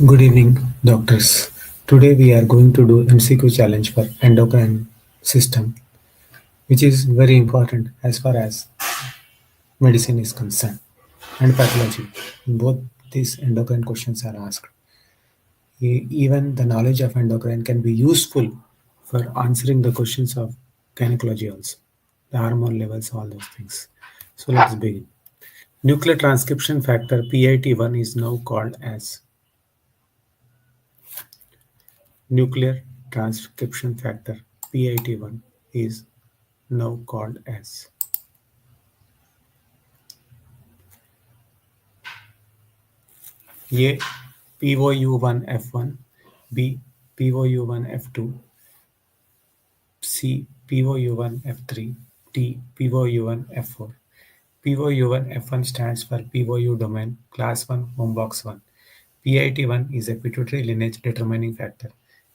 Good evening, doctors. Today we are going to do MCQ challenge for endocrine system, which is very important as far as medicine is concerned and pathology. Both these endocrine questions are asked. Even the knowledge of endocrine can be useful for answering the questions of gynecology also, the hormone levels, all those things. So let's begin. Nuclear transcription factor PIT1 is now called as nuclear transcription factor PIT1 is now called as A. POU1F1, B. POU1F2, C. POU1F3, D. POU1F4. POU1F1 stands for POU domain class 1 home box 1. PIT1 is a pituitary lineage determining factor.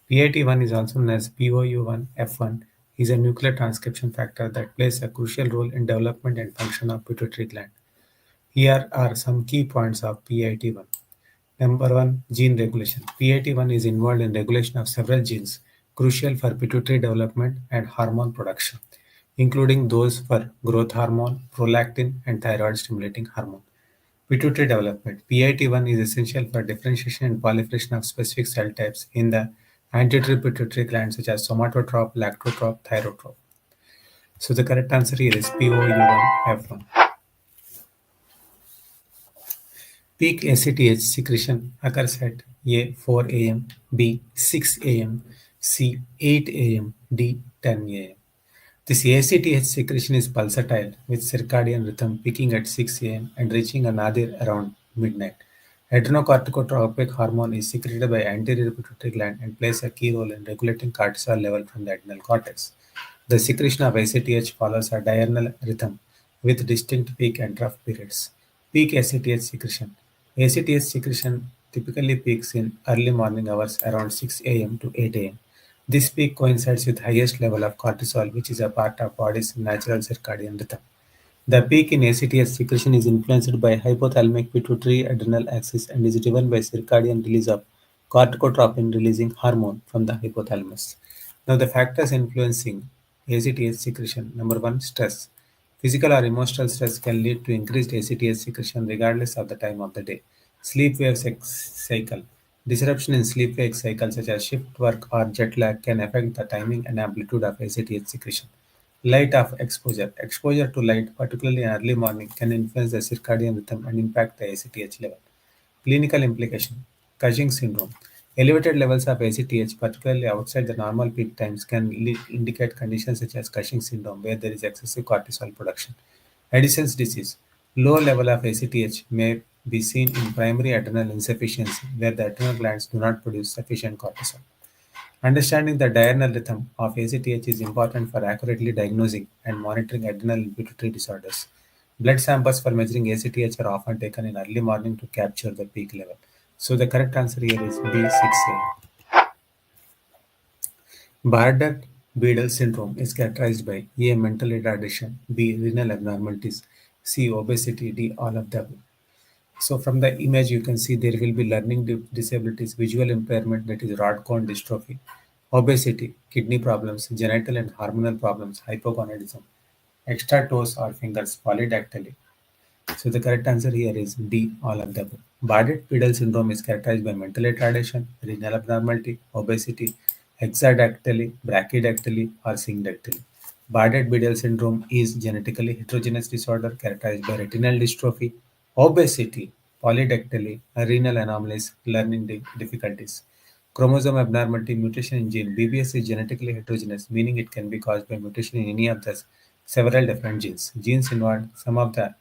PIT1 is also known as POU1F1 is a nuclear transcription factor that plays a crucial role in development and function of pituitary gland. Here are some key points of PIT1. Number 1, gene regulation. PIT1 is involved in regulation of several genes crucial for pituitary development and hormone production, including those for growth hormone, prolactin, and thyroid stimulating hormone. Pituitary development. PIT1 is essential for differentiation and proliferation of specific cell types in the anterior pituitary gland such as somatotrope, lactotrope, thyrotrope. So the correct answer here is POU1F1. Peak ACTH secretion occurs at A 4 am, B 6 am, C 8 am, D 10 am. This ACTH secretion is pulsatile with circadian rhythm peaking at 6 am and reaching a nadir around midnight. Adrenocorticotropic hormone is secreted by anterior pituitary gland and plays a key role in regulating cortisol level from the adrenal cortex. The secretion of ACTH follows a diurnal rhythm with distinct peak and trough periods. Peak ACTH secretion. ACTH secretion typically peaks in early morning hours around 6 am to 8 am. This peak coincides with highest level of cortisol, which is a part of body's natural circadian rhythm. The peak in ACTH secretion is influenced by hypothalamic pituitary adrenal axis and is driven by circadian release of corticotropin releasing hormone from the hypothalamus. Now, the factors influencing ACTH secretion. Number 1, stress. Physical or emotional stress can lead to increased ACTH secretion regardless of the time of the day. Sleep wave cycle. Disruption in sleep wave cycle such as shift work or jet lag can affect the timing and amplitude of ACTH secretion. Light of exposure. Exposure to light, particularly in early morning, can influence the circadian rhythm and impact the ACTH level. Clinical implication. Cushing syndrome. Elevated levels of ACTH, particularly outside the normal peak times, can indicate conditions such as Cushing syndrome, where there is excessive cortisol production. Addison's disease. Low level of ACTH may be seen in primary adrenal insufficiency, where the adrenal glands do not produce sufficient cortisol. Understanding the diurnal rhythm of ACTH is important for accurately diagnosing and monitoring adrenal and pituitary disorders. Blood samples for measuring ACTH are often taken in early morning to capture the peak level. So the correct answer here is B6A. Bardet-Biedl syndrome is characterized by A. Mental retardation, B. Renal abnormalities, C. Obesity, D. All of the above. So from the image, you can see there will be learning disabilities, visual impairment, that is rod cone dystrophy, obesity, kidney problems, genital and hormonal problems, hypogonadism, extra toes or fingers, polydactyly. So the correct answer here is D, all of the above. Bardet-Biedl syndrome is characterized by mental retardation, renal abnormality, obesity, hexadactyly, brachydactyly, or syndactyly. Bardet-Biedl syndrome is genetically heterogeneous disorder characterized by retinal dystrophy, obesity, polydactyly, renal anomalies, learning difficulties. Chromosome abnormality, mutation in gene. BBS is genetically heterogeneous, meaning it can be caused by mutation in any of the several different genes. Genes involved, some of the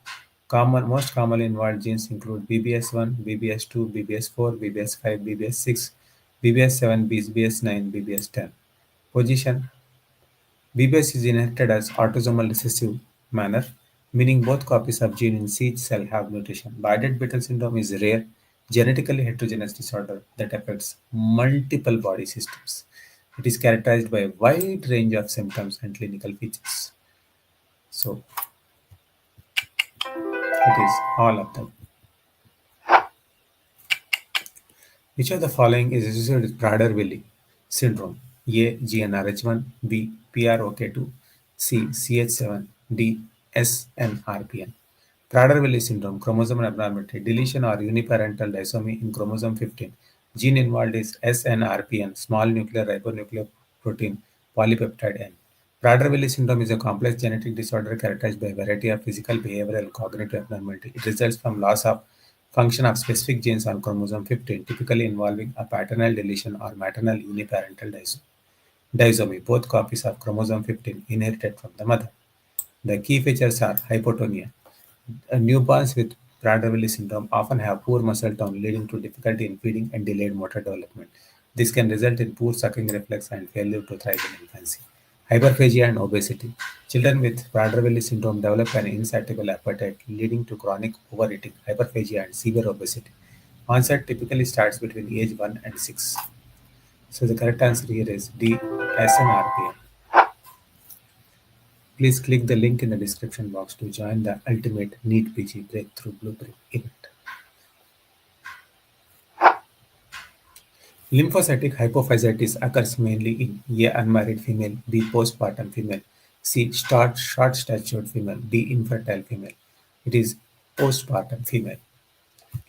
most commonly involved genes include BBS1, BBS2, BBS4, BBS5, BBS6, BBS7, BBS9, BBS10. Position. BBS is inherited as autosomal recessive manner, meaning both copies of gene in each cell have mutation. Bardet-Biedl syndrome is a rare, genetically heterogeneous disorder that affects multiple body systems. It is characterized by a wide range of symptoms and clinical features. So, it is all of them. Which of the following is associated with Prader-Willi syndrome? A. GnRH1, B. PROK2, C. CH7, D. SNRPN. Prader-Willi syndrome, chromosomal abnormality, deletion or uniparental disomy in chromosome 15. Gene involved is SNRPN, small nuclear ribonuclear protein polypeptide N. Prader-Willi syndrome is a complex genetic disorder characterized by a variety of physical, behavioral, and cognitive abnormality. It results from loss of function of specific genes on chromosome 15, typically involving a paternal deletion or maternal uniparental disomy, both copies of chromosome 15 inherited from the mother. The key features are hypotonia. Newborns with Prader-Willi syndrome often have poor muscle tone, leading to difficulty in feeding and delayed motor development. This can result in poor sucking reflex and failure to thrive in infancy. Hyperphagia and obesity. Children with Prader-Willi syndrome develop an insatiable appetite, leading to chronic overeating, hyperphagia, and severe obesity. Onset typically starts between age 1 and 6. So the correct answer here is D, SNRPM. Please click the link in the description box to join the ultimate Neet PG Breakthrough Blueprint event. Lymphocytic hypophysitis occurs mainly in A. Unmarried female, B. Postpartum female, C. Short-statured female, D. Infertile female. It is postpartum female.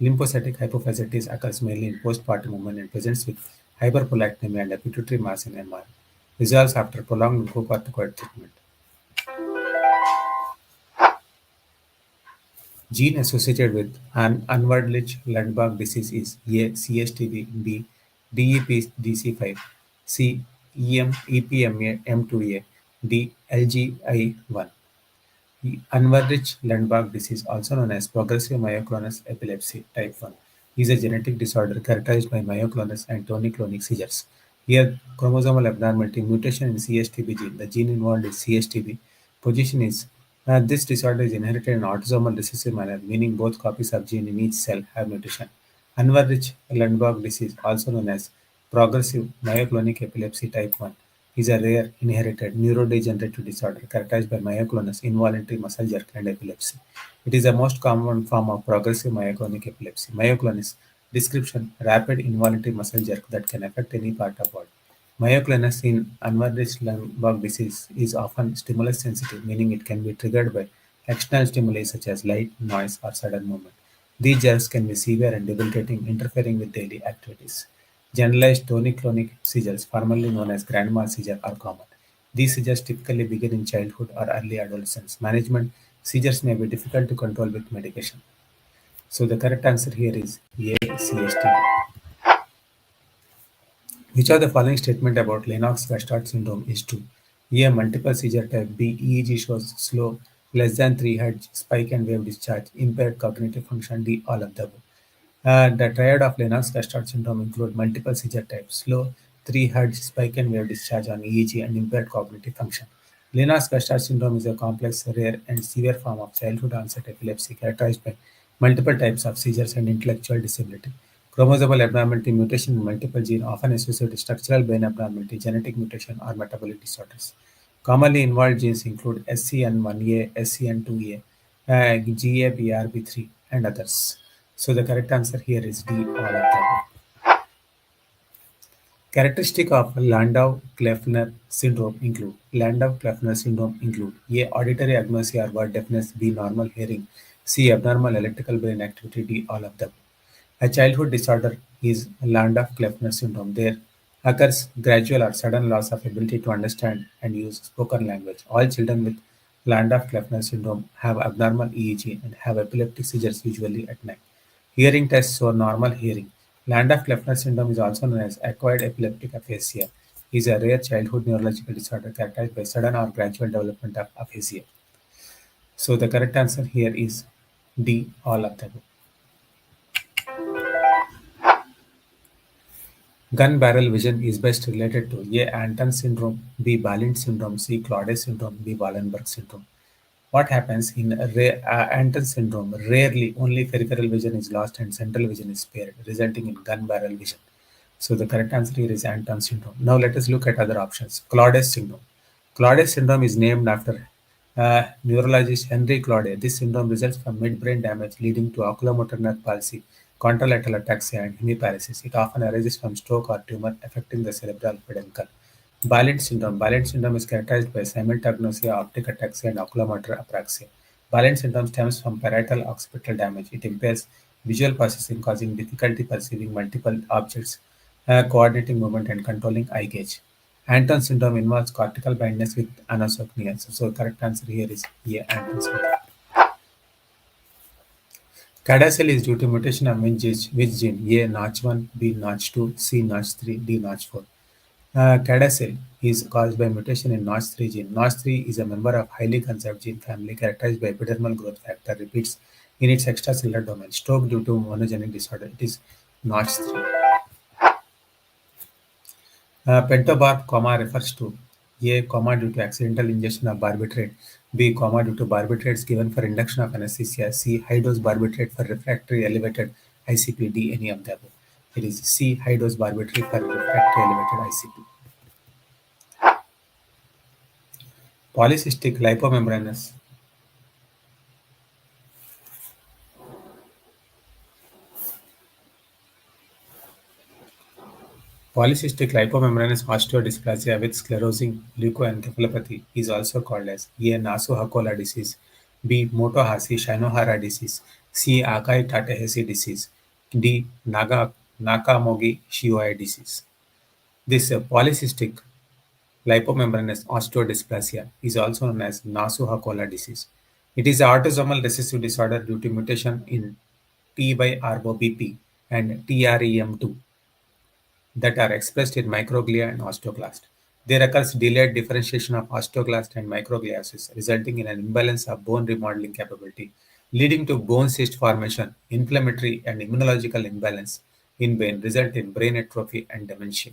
Lymphocytic hypophysitis occurs mainly in postpartum women and presents with hyperprolactinemia and a pituitary mass in MR. Resolves after prolonged glucocorticoid treatment. Gene associated with an Unwardlich-Lundbach disease is A. CSTB, B. DEPDC5, C. EPMA2A, D. LGI1. Unwardlich-Lundbach disease, also known as progressive myoclonus epilepsy type 1, is a genetic disorder characterized by myoclonus and tonic-clonic seizures. Here, chromosomal abnormality, mutation in CSTB gene, the gene involved is CSTB, position is this disorder is inherited in autosomal recessive manner, meaning both copies of gene in each cell have mutation. Unwardlich-Lundbach disease, also known as progressive myoclonic epilepsy type 1, is a rare inherited neurodegenerative disorder characterized by myoclonus, involuntary muscle jerk, and epilepsy. It is the most common form of progressive myoclonic epilepsy. Myoclonus description: rapid involuntary muscle jerk that can affect any part of body. Myoclonus in Unwardlich-Lundbach disease is often stimulus sensitive, meaning it can be triggered by external stimuli such as light, noise, or sudden movement. These jerks can be severe and debilitating, interfering with daily activities. Generalized tonic-clonic seizures, formerly known as grand mal seizure, are common. These seizures typically begin in childhood or early adolescence. Management: seizures may be difficult to control with medication. So the correct answer here is A, CSTD. Which of the following statement about Lennox-Gastaut syndrome is true? A. Multiple seizure type. B. EEG shows slow, less than 3 Hz spike and wave discharge, impaired cognitive function. D. All of the above. The triad of Lennox-Gastaut syndrome include multiple seizure types, slow 3 Hz spike and wave discharge on EEG, and impaired cognitive function. Lennox-Gastaut syndrome is a complex, rare, and severe form of childhood-onset epilepsy characterized by multiple types of seizures and intellectual disability. Chromosomal abnormality, mutation in multiple genes, often associated with structural brain abnormality, genetic mutation, or metabolic disorders. Commonly involved genes include SCN1A, SCN2A, GABRB3, and others. So the correct answer here is D, all of them. Characteristic of Landau-Kleffner syndrome include Landau-Kleffner syndrome include A. Auditory agnosia or word deafness, B. Normal hearing, C. Abnormal electrical brain activity, D. All of them. A childhood disorder is Landau-Kleffner syndrome. There occurs gradual or sudden loss of ability to understand and use spoken language. All children with Landau-Kleffner syndrome have abnormal EEG and have epileptic seizures usually at night. Hearing tests show normal hearing. Landau-Kleffner syndrome is also known as acquired epileptic aphasia. Is a rare childhood neurological disorder characterized by sudden or gradual development of aphasia. So the correct answer here is D, all of the above. Gun barrel vision is best related to A. Anton syndrome, B. Balint syndrome, C. Claude syndrome, D. Wallenberg syndrome. What happens in Anton syndrome? Rarely, only peripheral vision is lost and central vision is spared, resulting in gun barrel vision. So the correct answer here is Anton syndrome. Now let us look at other options. Claude syndrome. Claude syndrome is named after neurologist Henry Claude. This syndrome results from midbrain damage leading to oculomotor nerve palsy, contralateral ataxia, and hemiparesis. It often arises from stroke or tumor affecting the cerebral peduncle. Balint syndrome. Balint syndrome is characterized by simultagnosia, optic ataxia, and oculomotor apraxia. Balint syndrome stems from parietal occipital damage. It impairs visual processing, causing difficulty perceiving multiple objects, coordinating movement, and controlling eye gaze. Anton syndrome involves cortical blindness with anosognia. So correct answer here is A. Anton syndrome. Cadacel is due to mutation of which gene? A. Notch1, B. Notch2, C. Notch3, D. Notch4. Cadacel is caused by mutation in Notch3 gene. Notch3 is a member of highly conserved gene family characterized by epidermal growth factor repeats in its extracellular domain. Stroke due to monogenic disorder. It is Notch3. Pentobarb comma refers to A. Comma due to accidental ingestion of barbiturate. B. Comma due to barbiturates given for induction of anesthesia. C. High dose barbiturate for refractory elevated ICP. D. Any of the above. It is C. High dose barbiturate for refractory elevated ICP. Polycystic lipomembranous. Polycystic lipomembranous osteodysplasia with sclerosing leukoencephalopathy is also called as A. Nasu-Hakola disease, B. Moto-Hashi-Shinohara disease, C. Akai-Takahashi disease, D. Nakamogi-Shioi disease. This polycystic lipomembranous osteodysplasia is also known as Nasu-Hakola disease. It is an autosomal recessive disorder due to mutation in T-RBP and TREM2 that are expressed in microglia and osteoclast. There occurs delayed differentiation of osteoclast and microgliosis, resulting in an imbalance of bone remodeling capability, leading to bone cyst formation, inflammatory and immunological imbalance in brain, result in brain atrophy and dementia.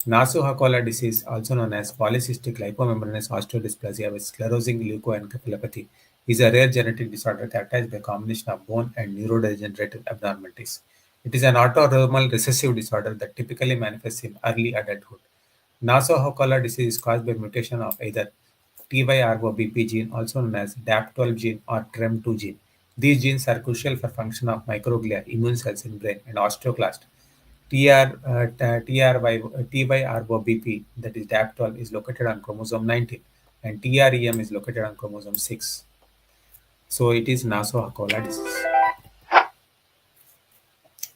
Nasu-Hakola disease, also known as polycystic lipomembranous osteodysplasia with sclerosing leukoencephalopathy, is a rare genetic disorder characterized by a combination of bone and neurodegenerative abnormalities. It is an autosomal recessive disorder that typically manifests in early adulthood. Nasu-Hakola disease is caused by mutation of either TYROBP gene, also known as DAP12 gene or TREM2 gene. These genes are crucial for function of microglia, immune cells in brain, and osteoclast. TYROBP, that is DAP12, is located on chromosome 19, and TREM is located on chromosome 6. So it is Nasu-Hakola disease.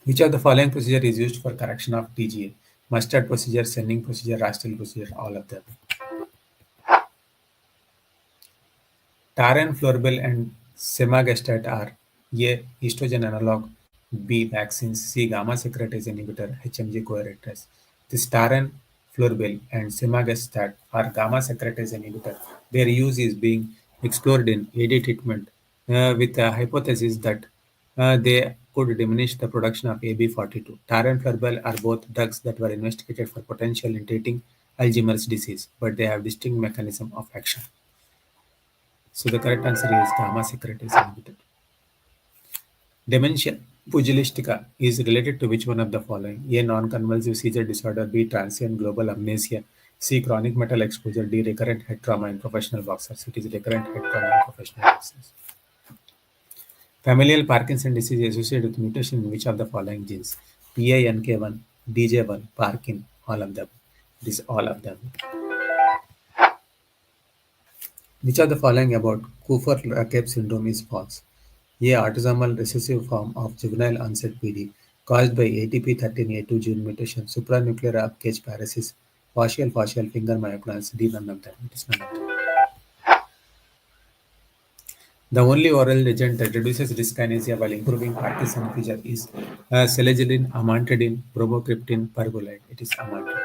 Which of the following procedure is used for correction of TGA? Mustard procedure, sending procedure, Rastel procedure, all of them. Taran, and semaglutide are A. Estrogen analog, B. Vaccines, C. Gamma secretase inhibitor, HMG coreactase. This taran, and semaglutide are gamma secretase inhibitor. Their use is being explored in AD treatment with a hypothesis that they could diminish the production of AB42. Taran, are both drugs that were investigated for potential in treating Alzheimer's disease, but they have distinct mechanism of action. So the correct answer is gamma secretase inhibitor. Dementia pugilistica is related to which one of the following? A. Non-convulsive seizure disorder. B. Transient global amnesia. C. Chronic metal exposure. D. Recurrent head trauma in professional boxers. It is recurrent head trauma in professional boxers. Familial Parkinson disease is associated with mutation in which of the following genes? PINK1, DJ1, Parkin, all of them. It is all of them. Which of the following about Kupffer-Lekeb syndrome is false? A. Autosomal recessive form of juvenile onset PD caused by ATP13A2 gene mutation, supranuclear upcage paresis, facial finger myoclons. D. None of them. It is none of them. The only oral agent that reduces dyskinesia while improving Parkinson feature is selegiline, amantadine, bromocriptine, pergolide. It is amantadine.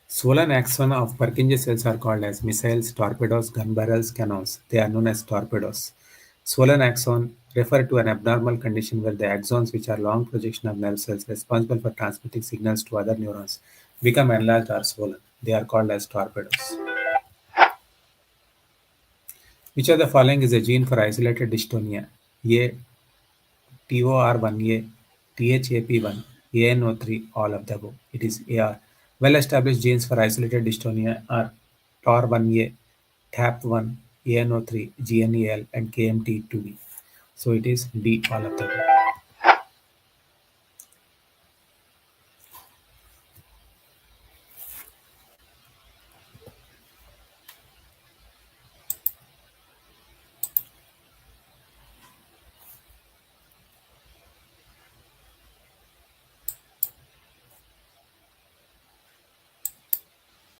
Swollen axon of Purkinje cells are called as missiles, torpedoes, gun barrels, cannons. They are known as torpedoes. Swollen axon refer to an abnormal condition where the axons, which are long projection of nerve cells responsible for transmitting signals to other neurons, become enlarged or swollen. They are called as torpedoes. Which of the following is a gene for isolated dystonia? A. TOR1A, THAP1, ANO3, all of the above. It is AR. Well-established genes for isolated dystonia are TOR1A, TAP1, ANO3, GNEL, and KMT2D. So it is D, all of them.